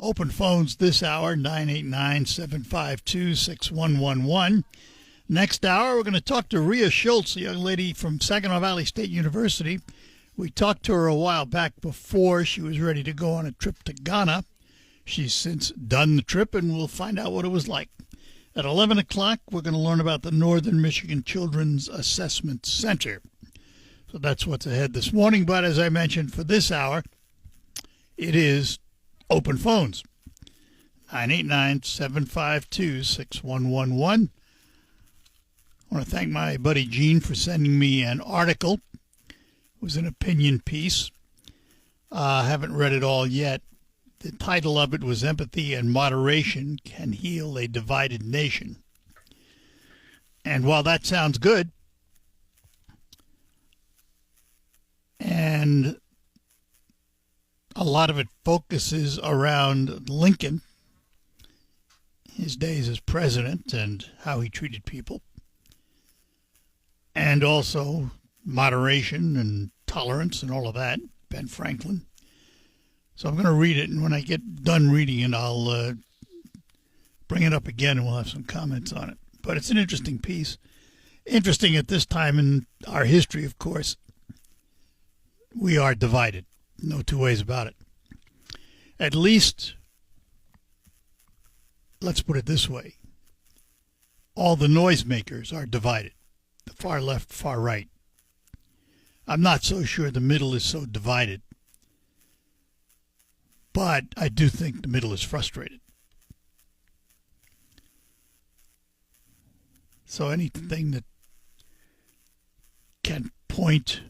Open phones this hour, 989-752-6111. Next hour, we're going to talk to Rhea Schultz, a young lady from Saginaw Valley State University. We talked to her a while back before she was ready to go on a trip to Ghana. She's since done the trip, and we'll find out what it was like. At 11 o'clock, we're going to learn about the Northern Michigan Children's Assessment Center. So that's what's ahead this morning. But as I mentioned, for this hour, it is open phones. 989-752-6111. I want to thank my buddy Gene for sending me an article. It was an opinion piece. I haven't read it all yet. The title of it was Empathy and Moderation Can Heal a Divided Nation. And while that sounds good, and a lot of it focuses around Lincoln, his days as president and how he treated people, and also moderation and tolerance and all of that, Ben Franklin. So I'm going to read it, and when I get done reading it, I'll bring it up again, and we'll have some comments on it. But it's an interesting piece. Interesting at this time in our history, of course. We are divided. No two ways about it. At least, let's put it this way. All the noisemakers are divided. The far left, far right. I'm not so sure the middle is so divided. But I do think the middle is frustrated. So anything that can point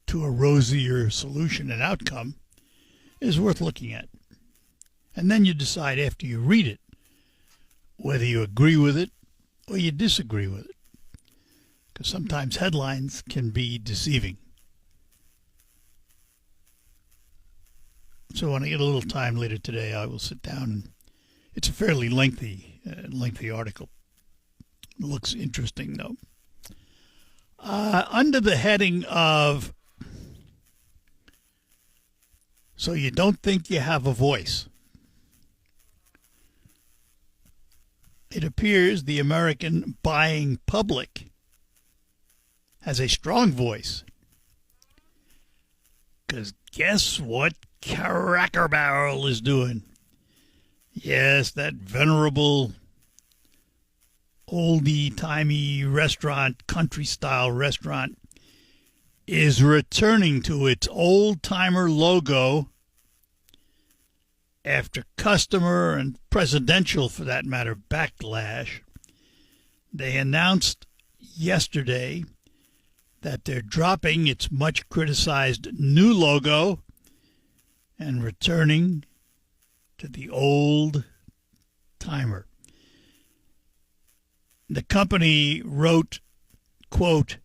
to a rosier solution and outcome is worth looking at. And then you decide after you read it whether you agree with it or you disagree with it. Because sometimes headlines can be deceiving. So when I get a little time later today, I will sit down, and it's a fairly lengthy article. It looks interesting, though. Under the heading of "So You Don't Think You Have a Voice," it appears the American buying public has a strong voice. Because guess what Cracker Barrel is doing? Yes, that venerable, oldie-timey restaurant, country-style restaurant, is returning to its old-timer logo after customer and presidential, for that matter, backlash. They announced yesterday that they're dropping its much-criticized new logo and returning to the old timer. The company wrote, quote,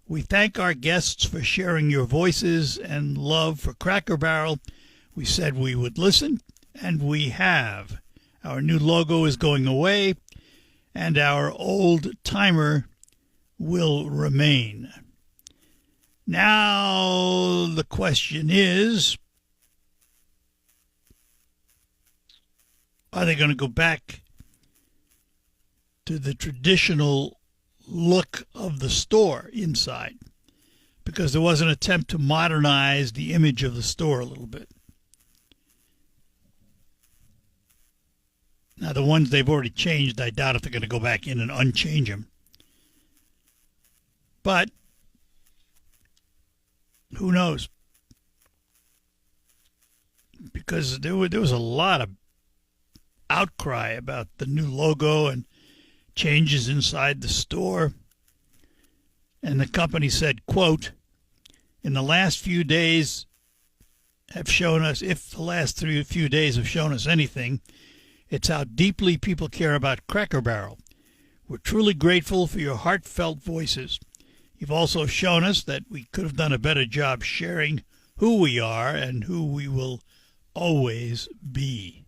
"We thank our guests for sharing your voices and love for Cracker Barrel. We said we would listen, and we have. Our new logo is going away, and our old timer will remain." Now, the question is, are they going to go back to the traditional look of the store inside? Because there was an attempt to modernize the image of the store a little bit. Now, the ones they've already changed, I doubt if they're going to go back in and unchange them. But who knows? Because there was a lot of outcry about the new logo and changes inside the store. And the company said, quote, "In the last few days have shown us, if the last few days have shown us anything, it's how deeply people care about Cracker Barrel. We're truly grateful for your heartfelt voices. You've also shown us that we could have done a better job sharing who we are and who we will always be."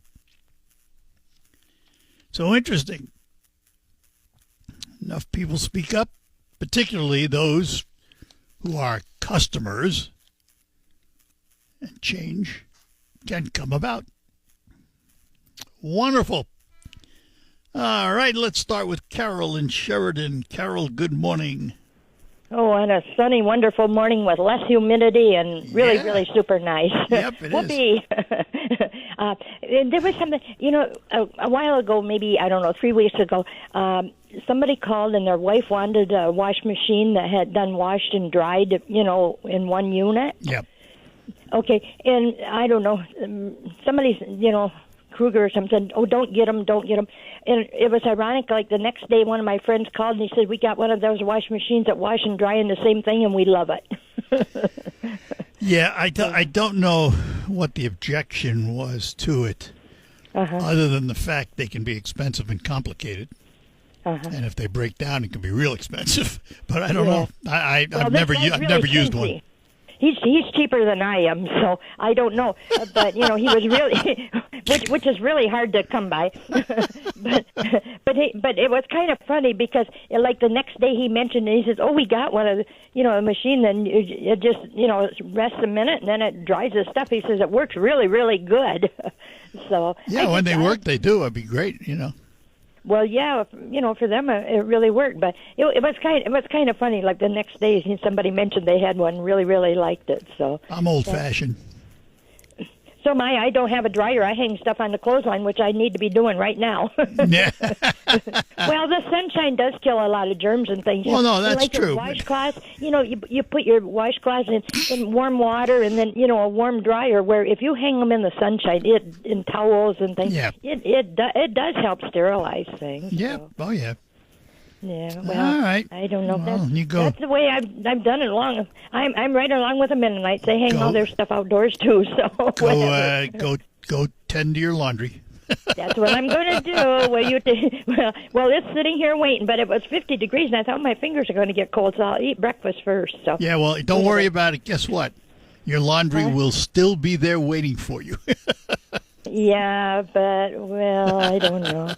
So interesting. Enough people speak up, particularly those who are customers, and change can come about. Wonderful. All right, let's start with Carol in Sheridan. Carol, good morning. Oh, and a sunny, wonderful morning with less humidity and really, really super nice. Yep, it is. There was something, a while ago, maybe, 3 weeks ago, somebody called and their wife wanted a wash machine that had done washed and dried, in one unit. Yep. Okay, and I don't know, somebody's, Kruger or something, don't get them. And it was ironic, like the next day one of my friends called and he said, we got one of those wash machines that wash and dry in the same thing and we love it. Yeah, I don't know what the objection was to it, other than the fact they can be expensive and complicated. And if they break down, it can be real expensive. But I don't know. I've never used one. He's cheaper than I am, so I don't know. But he was really, which is really hard to come by. but it was kind of funny because like the next day he mentioned it, he says, "Oh, we got one of a machine. Then it just rests a minute and then it dries the stuff." He says it works really, really good. So yeah, when they work, they do. It'd be great, Well, yeah, for them it really worked, but it was kind of funny. Like the next day, somebody mentioned they had one, really, really liked it. So I'm old-fashioned. So I don't have a dryer. I hang stuff on the clothesline, which I need to be doing right now. Yeah. Well, the sunshine does kill a lot of germs and things. Well, no, that's like true. Washcloths, you put your washcloths in warm water and then a warm dryer. Where if you hang them in the sunshine, in towels and things, yeah. it does help sterilize things. Yeah. So. Oh yeah. Yeah, well, all right. I don't know if that's the way I've done it along. I'm right along with the Mennonites. They hang all their stuff outdoors too. So go tend to your laundry. That's what I'm going to do. Well, it's sitting here waiting, but it was 50 degrees, and I thought my fingers are going to get cold, so I'll eat breakfast first. So yeah, well, don't worry about it. Guess what? Your laundry will still be there waiting for you. Yeah, but I don't know.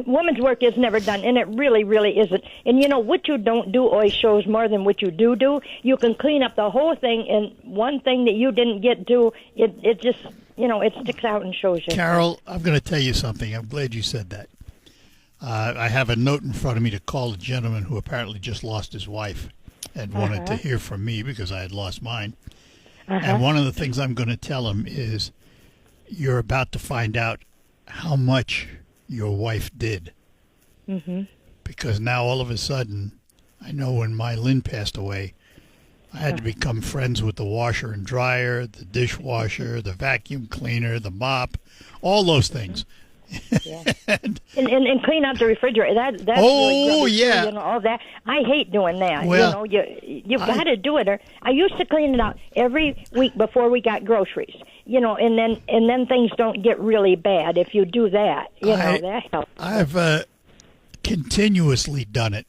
Woman's work is never done, and it really, really isn't. And what you don't do always shows more than what you do. You can clean up the whole thing, and one thing that you didn't get to, it just, it sticks out and shows you. Carol, I'm going to tell you something. I'm glad you said that. I have a note in front of me to call a gentleman who apparently just lost his wife and wanted to hear from me because I had lost mine. And one of the things I'm going to tell him is you're about to find out how much your wife did. Because now all of a sudden, I know when my Lynn passed away, I had to become friends with the washer and dryer, the dishwasher, the vacuum cleaner, the mop, all those things. Yeah. and clean out the refrigerator. That's really yeah. All that. I hate doing that. Well, you've got to do it. Or I used to clean it out every week before we got groceries. And then things don't get really bad if you do that. That helps. I've continuously done it.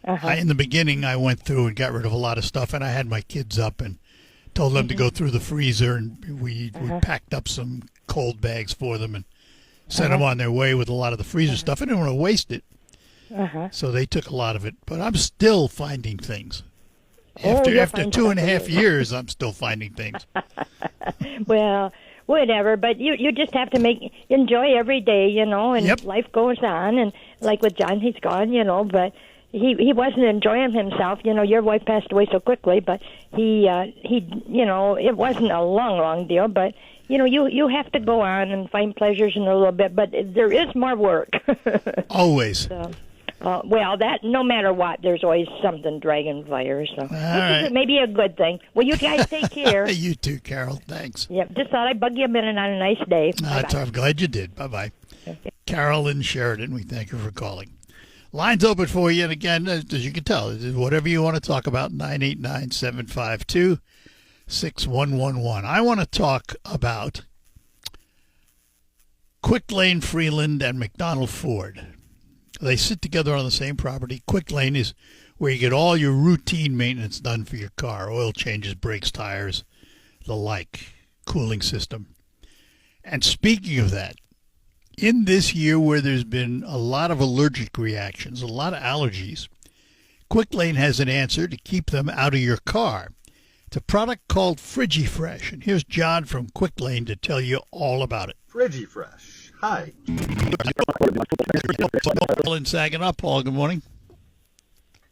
In the beginning, I went through and got rid of a lot of stuff, and I had my kids up and told them to go through the freezer, and we packed up some cold bags for them and sent them on their way with a lot of the freezer stuff. I didn't want to waste it, so they took a lot of it. But I'm still finding things. After 2.5 years, I'm still finding things. Well, whatever. But you just have to enjoy every day, and life goes on. And like with John, he's gone, but he wasn't enjoying himself. Your wife passed away so quickly, but he it wasn't a long deal. But you have to go on and find pleasures in a little bit. But there is more work. Always. So, that no matter what, there's always something dragging fire. So right. Maybe a good thing. Well, you guys take care. You too, Carol. Thanks. Yep. Just thought I'd bug you a minute on a nice day. I'm glad you did. Bye-bye. Okay. Carol in Sheridan, we thank you for calling. Line's open for you, and again, as you can tell, whatever you want to talk about, 989-752-6111. I want to talk about Quick Lane Freeland and McDonald Ford. They sit together on the same property. Quick Lane is where you get all your routine maintenance done for your car, oil changes, brakes, tires, the like, cooling system. And speaking of that, in this year where there's been a lot of allergic reactions, a lot of allergies, Quick Lane has an answer to keep them out of your car. It's a product called Frigifresh, and here's John from Quick Lane to tell you all about it. Frigifresh. Hi. Paul in Saginaw. Paul, good morning.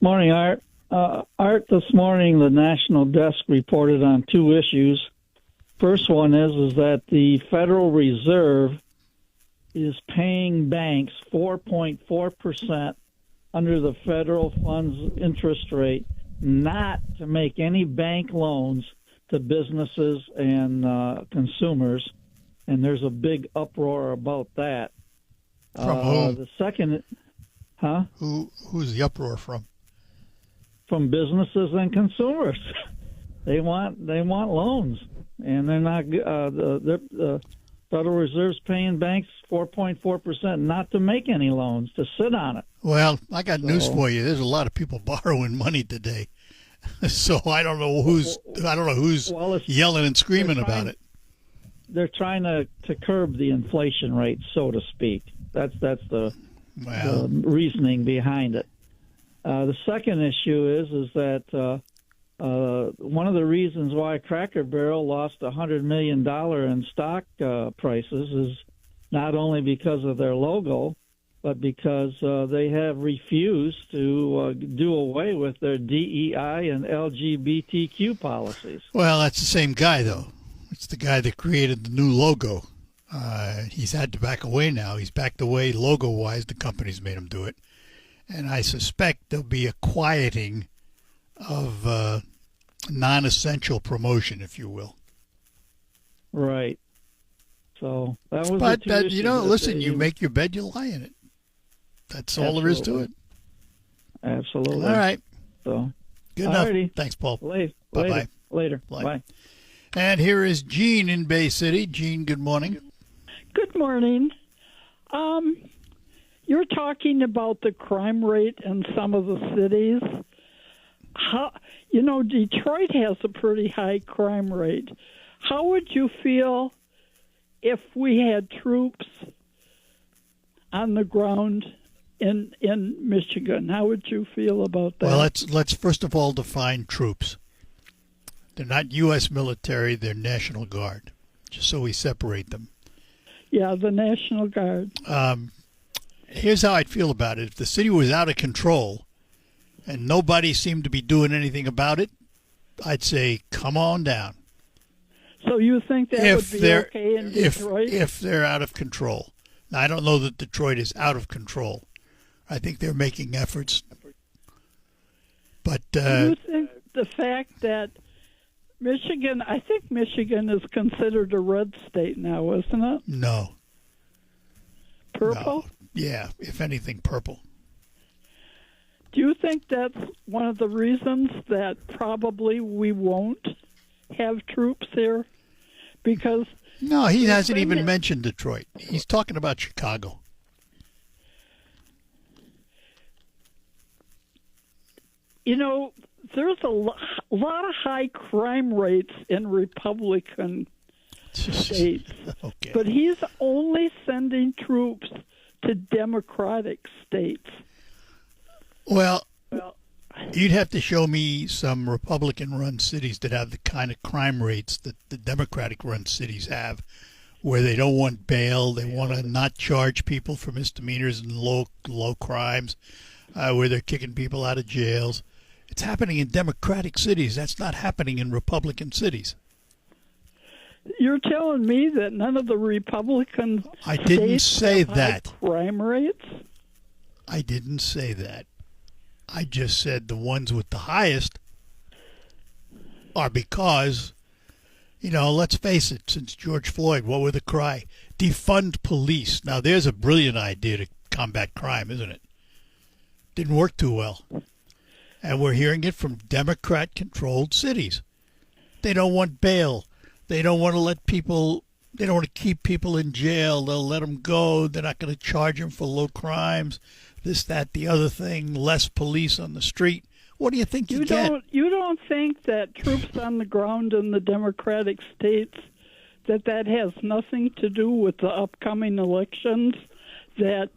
Morning, Art. Art, this morning the National Desk reported on two issues. First one is that the Federal Reserve is paying banks 4.4% under the federal funds interest rate not to make any bank loans to businesses and consumers, and there's a big uproar about that. From whom? The second, Who's the uproar from? From businesses and consumers. They want loans, and they're not. The Federal Reserve's paying banks 4.4% not to make any loans, to sit on it. Well, I got news for you. There's a lot of people borrowing money today, so I don't know who's yelling and screaming about it. They're trying to curb the inflation rate, so to speak. That's the reasoning behind it. The second issue is that one of the reasons why Cracker Barrel lost $100 million in stock prices is not only because of their logo, but because they have refused to do away with their DEI and LGBTQ policies. Well, that's the same guy, though. It's the guy that created the new logo. He's had to back away now. He's backed away logo-wise. The company's made him do it. And I suspect there'll be a quieting of non-essential promotion, if you will. Right. So that was. But listen, you make your bed, you lie in it. That's all there is to it. Absolutely. All right. So good enough. Alrighty. Thanks, Paul. Bye-bye. Later. Bye. And here is Gene in Bay City. Gene, good morning. Good morning. You're talking about the crime rate in some of the cities. Detroit has a pretty high crime rate. How would you feel if we had troops on the ground in Michigan? How would you feel about that? Well, let's first of all define troops. They're not U.S. military, they're National Guard, just so we separate them. Yeah, the National Guard. Here's how I'd feel about it. If the city was out of control and nobody seemed to be doing anything about it, I'd say, come on down. So you think that would be okay in Detroit? If they're out of control. Now, I don't know that Detroit is out of control. I think they're making efforts. But do you think the fact that I think Michigan is considered a red state now, isn't it? No. Purple? No. Yeah, if anything, purple. Do you think that's one of the reasons that probably we won't have troops here? Because no, he hasn't even mentioned Detroit. He's talking about Chicago. There's a lot of high crime rates in Republican states. Okay. But he's only sending troops to Democratic states. Well, you'd have to show me some Republican-run cities that have the kind of crime rates that the Democratic-run cities have, where they don't want bail, they want to not charge people for misdemeanors and low crimes, where they're kicking people out of jails. It's happening in Democratic cities. That's not happening in Republican cities. You're telling me that none of the Republican I didn't say that. High crime rates? I didn't say that. I just said the ones with the highest are because, let's face it, since George Floyd, what were the cry? Defund police. Now, there's a brilliant idea to combat crime, isn't it? Didn't work too well. And we're hearing it from Democrat-controlled cities. They don't want bail. They don't want to keep people in jail. They'll let them go. They're not going to charge them for low crimes. This, that, the other thing. Less police on the street. What do you think you get? You don't think that troops on the ground in the Democratic states, that has nothing to do with the upcoming elections? That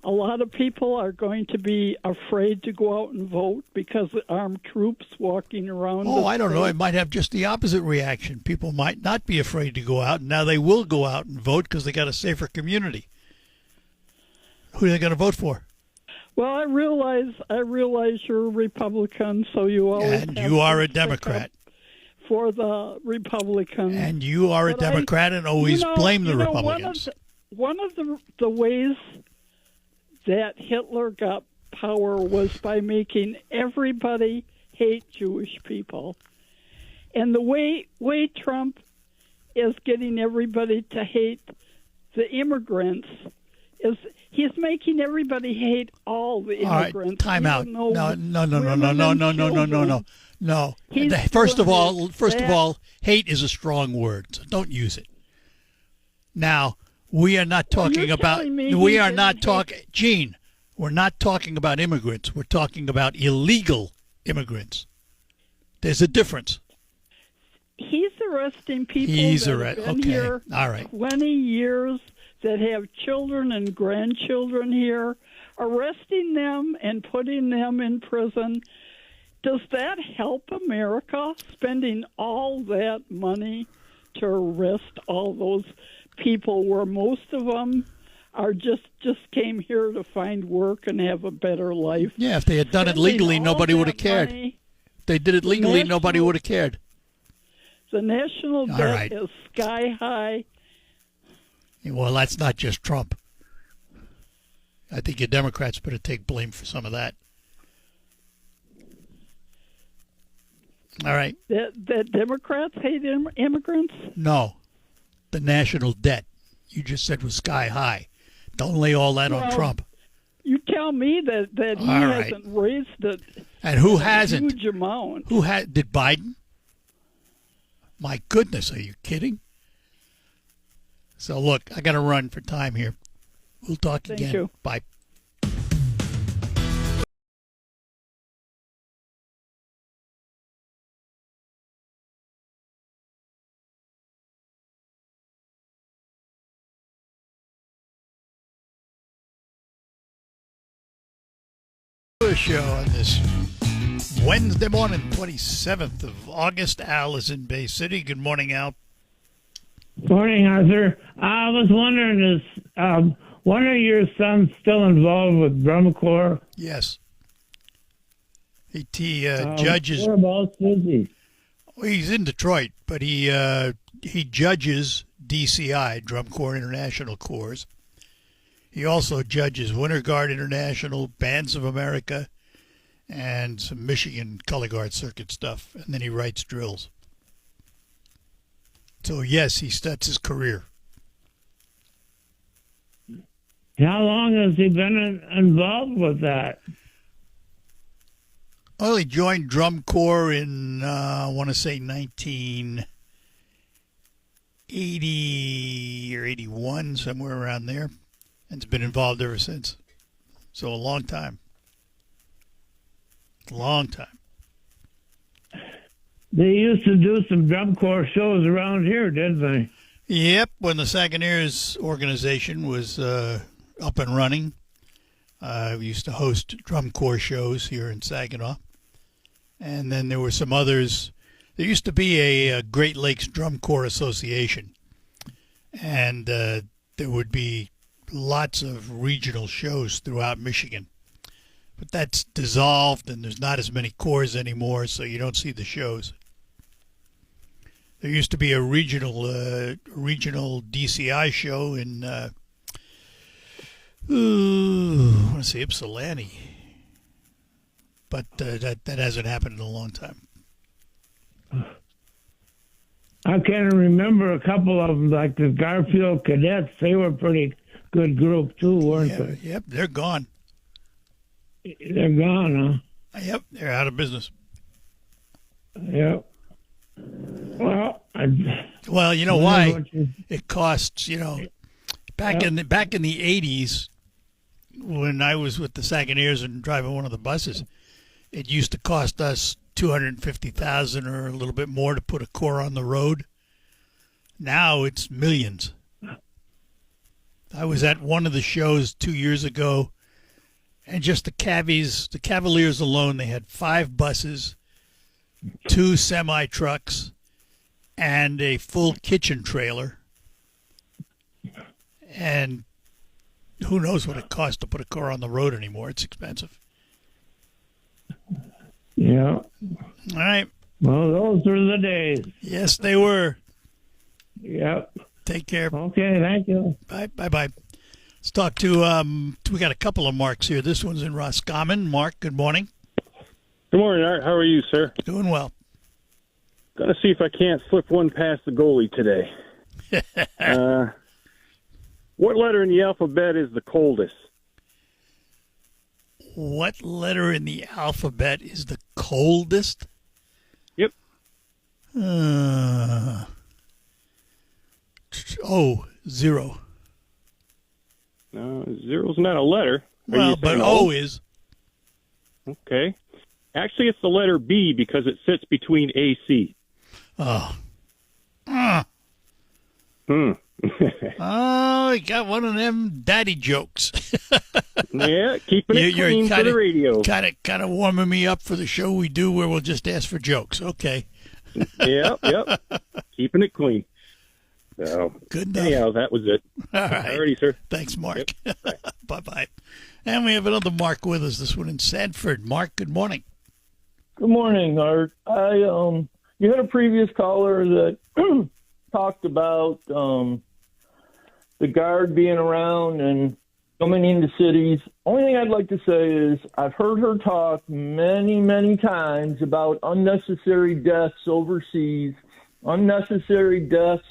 a lot of people are going to be afraid to go out and vote because of armed troops walking around. Oh, I don't know. It might have just the opposite reaction. People might not be afraid to go out, and now they will go out and vote because they got a safer community. Who are they going to vote for? Well, I realize you're a Republican, so you always and have you are to a Democrat. For the Republicans. And you are a Democrat and always blame the Republicans. One of the ways that Hitler got power was by making everybody hate Jewish people. And the way Trump is getting everybody to hate the immigrants is he's making everybody hate all the immigrants. All right, time out. No. First of all, hate is a strong word, so don't use it. Now, we are not talking about Gene, we're not talking about immigrants. We're talking about illegal immigrants. There's a difference. He's arresting people that have been here 20 years, that have children and grandchildren here, arresting them and putting them in prison. Does that help America, spending all that money to arrest all those people where most of them are just came here to find work and have a better life? Yeah, if they had done it legally, nobody would have cared. If they did it legally, nobody would have cared. The national debt is sky high. Well, that's not just Trump. I think you Democrats better take blame for some of that. All right. That Democrats hate immigrants? No. The national debt, you just said, was sky high. Don't lay all that on Trump. You tell me that he hasn't raised it. And who hasn't? Huge amount. Did Biden? My goodness, are you kidding? So look, I got to run for time here. We'll talk again. Thank you. Bye. Show on this Wednesday morning, 27th of August. Al is in Bay City. Good morning, Al. Morning, Arthur. I was wondering, is one of your sons still involved with drum corps? Yes. He judges. Whereabouts is he? Well, he's in Detroit, but he judges DCI, Drum Corps International Corps. He also judges Winter Guard International, Bands of America, and some Michigan Color Guard Circuit stuff. And then he writes drills. So, yes, that's his career. How long has he been involved with that? Well, he joined Drum Corps in, I want to say, 1980 or 81, somewhere around there. And has been involved ever since. So a long time. Long time. They used to do some drum corps shows around here, didn't they? Yep, when the Sagonaires organization was up and running. We used to host drum corps shows here in Saginaw. And then there were some others. There used to be a Great Lakes Drum Corps Association. And there would be lots of regional shows throughout Michigan. But that's dissolved, and there's not as many corps anymore, so you don't see the shows. There used to be a regional DCI show in, I want to say Ypsilanti. But that hasn't happened in a long time. I can remember a couple of them, like the Garfield Cadets. They were pretty good group too, weren't they? Yep, they're gone. They're gone, huh? Yep, they're out of business. Yep. Well, you know why? It costs, back in the 80s, when I was with the Sagonaires and driving one of the buses, it used to cost us $250,000 or a little bit more to put a corps on the road. Now it's millions. I was at one of the shows 2 years ago, and just the Cavaliers alone, they had 5 buses, 2 semi-trucks, and a full kitchen trailer. And who knows what it costs to put a car on the road anymore. It's expensive. Yeah. All right. Well, those were the days. Yes, they were. Yep. Take care. Okay, thank you. Bye. Let's talk to, we got a couple of Marks here. This one's in Roscommon. Mark, good morning. Good morning, Art. How are you, sir? Doing well. Gonna see if I can't slip one past the goalie today. What letter in the alphabet is the coldest? What letter in the alphabet is the coldest? Yep. Zero. No, zero's not a letter. Well, but O is. Okay. Actually, it's the letter B because it sits between AC. Oh. Oh, you got one of them daddy jokes. Yeah, keeping it clean for the radio. Kind of warming me up for the show we do where we'll just ask for jokes. Okay. Yep. Keeping it clean. So, good enough. Anyhow, that was it. All right. Alrighty, sir. Thanks, Mark. Yep. Bye-bye. And we have another Mark with us, this one in Sanford. Mark, good morning. Good morning, Art. You had a previous caller that talked about the guard being around and coming into cities. Only thing I'd like to say is I've heard her talk many, many times about unnecessary deaths overseas, unnecessary deaths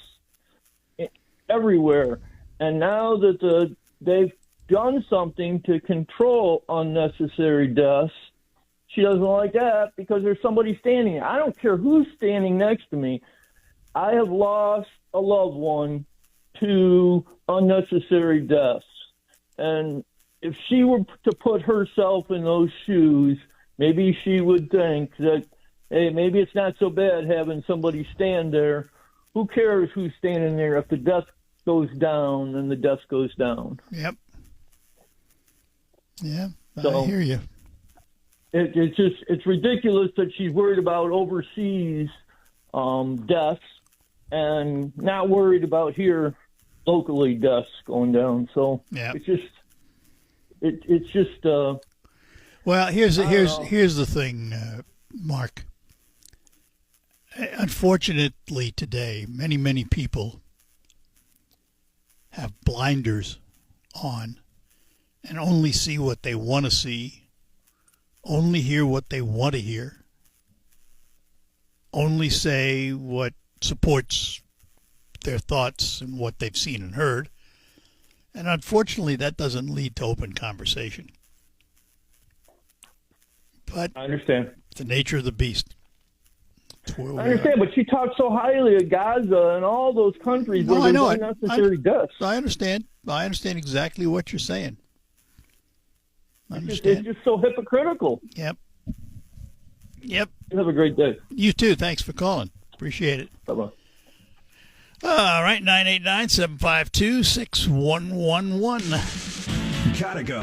everywhere. And now that they've done something to control unnecessary deaths, she doesn't like that because there's somebody standing there. I don't care who's standing next to me. I have lost a loved one to unnecessary deaths. And if she were to put herself in those shoes, maybe she would think that, hey, maybe it's not so bad having somebody stand there. Who cares who's standing there? If the death goes down, then the death goes down. Yep. Yeah, So, I hear you. It's ridiculous that she's worried about overseas deaths and not worried about here locally deaths going down. So yeah. it's just. Well, here's the thing, Mark. Unfortunately, today, many people have blinders on and only see what they want to see, only hear what they want to hear, only say what supports their thoughts and what they've seen and heard. And unfortunately, that doesn't lead to open conversation. But I understand. It's the nature of the beast. I understand, but she talks so highly of Gaza and all those countries where there's unnecessary deaths. I understand. I understand exactly what you're saying. It's just so hypocritical. Yep. You have a great day. You too. Thanks for calling. Appreciate it. Bye-bye. All right, 989-752-6111. Gotta go.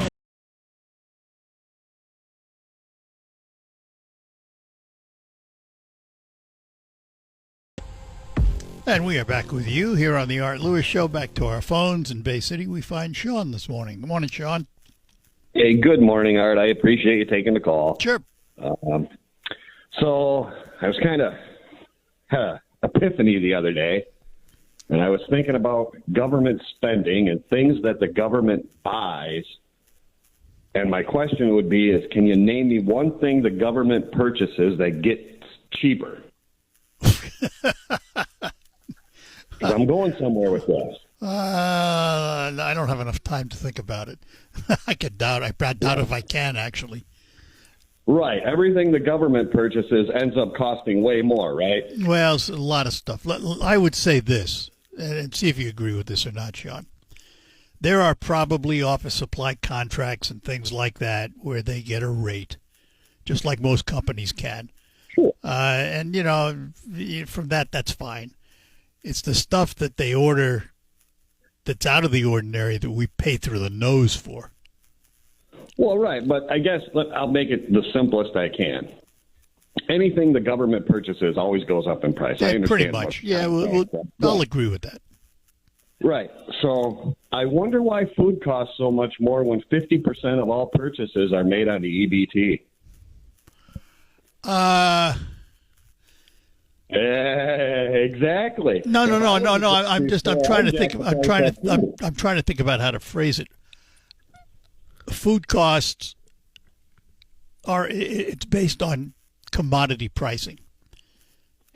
And we are back with you here on the Art Lewis Show. Back to our phones in Bay City. We find Sean this morning. Good morning, Sean. Hey, good morning, Art. I appreciate you taking the call. Sure. So I was kind of had an epiphany the other day, and I was thinking about government spending and things that the government buys. And my question would be is, can you name me one thing the government purchases that gets cheaper? I'm going somewhere with this. I don't have enough time to think about it. I doubt if I can, actually. Right. Everything the government purchases ends up costing way more, right? Well, it's a lot of stuff. I would say this, and see if you agree with this or not, Sean. There are probably office supply contracts and things like that where they get a rate, just like most companies can. Sure. And, from that, that's fine. It's the stuff that they order that's out of the ordinary that we pay through the nose for. Well, right, but I guess I'll make it the simplest I can. Anything the government purchases always goes up in price. I understand. Pretty much. Yeah, I'll agree with that. Right. So I wonder why food costs so much more when 50% of all purchases are made on the EBT. Exactly. No. I'm trying to think. I'm trying to think about how to phrase it. Food costs it's based on commodity pricing,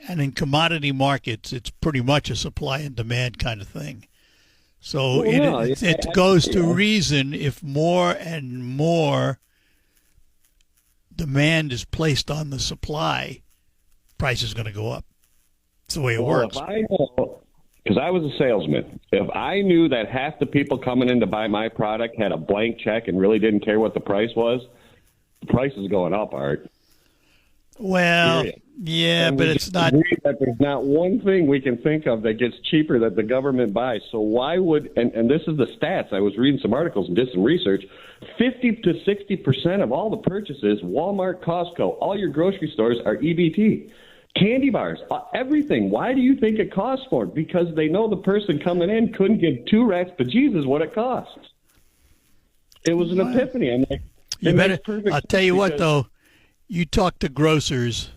and in commodity markets, it's pretty much a supply and demand kind of thing. So it goes to reason if more and more demand is placed on the supply, price is going to go up. That's the way it works. Because I was a salesman, if I knew that half the people coming in to buy my product had a blank check and really didn't care what the price was, the price is going up, Art. Well, yeah, but it's not. That there's not one thing we can think of that gets cheaper that the government buys. So why would, and this is the stats, I was reading some articles and did some research, 50 to 60% of all the purchases, Walmart, Costco, all your grocery stores are EBT. Candy bars, everything. Why do you think it costs more? Because they know the person coming in couldn't give two rats bejesus what it costs. It was an epiphany. I'm like, you better. I'll tell you what, though. You talk to grocers,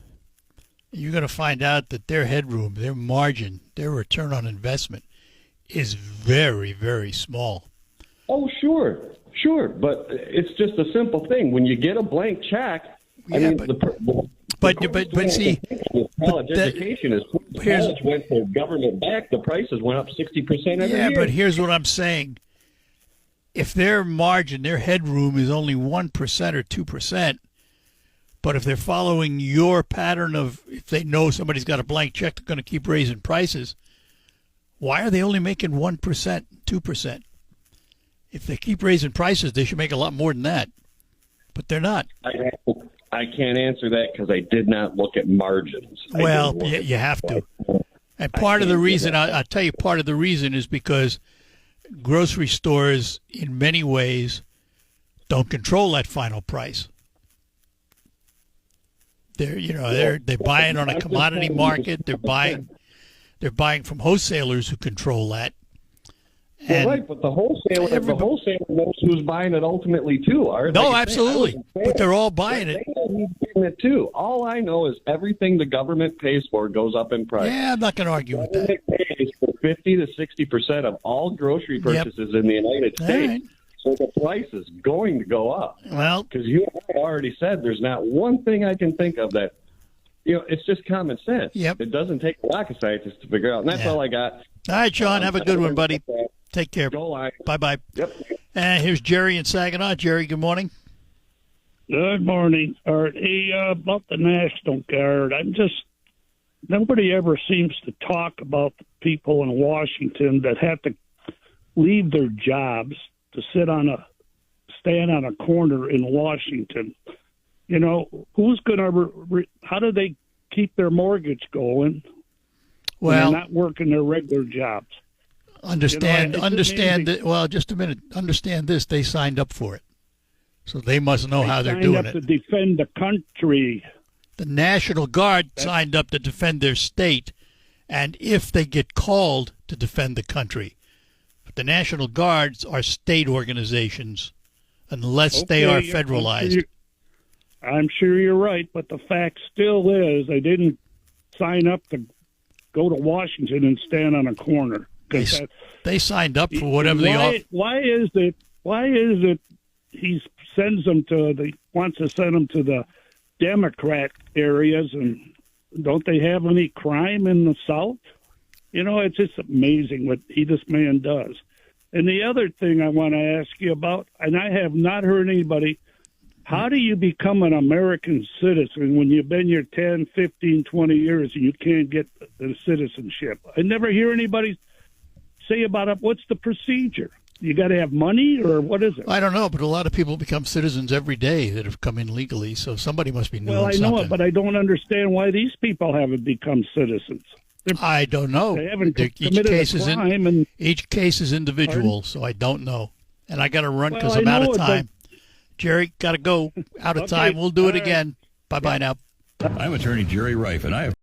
you're going to find out that their headroom, their margin, their return on investment is very, very small. Oh, sure. But it's just a simple thing. When you get a blank check, but see, college education is college went for government back. The prices went up 60% every year. Yeah, but here's what I'm saying: if their margin, their headroom is only 1% or 2%, but if they're following your pattern of if they know somebody's got a blank check, they're going to keep raising prices. Why are they only making 1%, 2%? If they keep raising prices, they should make a lot more than that. But they're not. I can't answer that because I did not look at margins. Well, you have to. And part of the reason, I'll tell you, part of the reason is because grocery stores, in many ways, don't control that final price. They're buying on a commodity market. They're buying from wholesalers who control that. Well, right, but the wholesaler knows who's buying it ultimately too. No, absolutely. But they're all buying it. It too. All I know is everything the government pays for goes up in price. Yeah, I'm not going to argue with that. It pays for 50 to 60% of all grocery purchases in the United States. Right. So the price is going to go up. Well, because you already said there's not one thing I can think of that, it's just common sense. Yep. It doesn't take a rocket scientist to figure out. And that's all I got. All right, Sean, have a good one, buddy. Take care. Go Lions. Bye-bye. Yep. And here's Jerry in Saginaw. Jerry, good morning. Good morning. Art. Hey, about the National Guard, nobody ever seems to talk about the people in Washington that have to leave their jobs to stand on a corner in Washington. Who's going to, how do they keep their mortgage going when they're not working their regular jobs? Understand that. Well, just a minute. Understand this. They signed up for it. So they must know how they're doing it. To defend the country. The National Guard signed up to defend their state, and if they get called to defend the country. But the National Guards are state organizations unless they are federalized. I'm sure you're right, but the fact still is they didn't sign up to go to Washington and stand on a corner. They signed up for whatever they offer. Why is it he wants to send them to the Democrat areas, and don't they have any crime in the South? It's just amazing what this man does. And the other thing I want to ask you about, and I have not heard anybody, how do you become an American citizen when you've been here 10, 15, 20 years and you can't get the citizenship? I never hear anybody say about it. What's the procedure? You got to have money, or what is it? I don't know, but a lot of people become citizens every day that have come in legally, so somebody must be doing something. Well, I know it, but I don't understand why these people haven't become citizens. I don't know. They haven't Each committed case a is crime. And each case is individual, so I don't know. And I got to run because Well, I'm I out know of it, but- time. Jerry, got to go. Out of Okay, time. We'll do it all right. again. Bye-bye now. I'm attorney Jerry Reif, and I have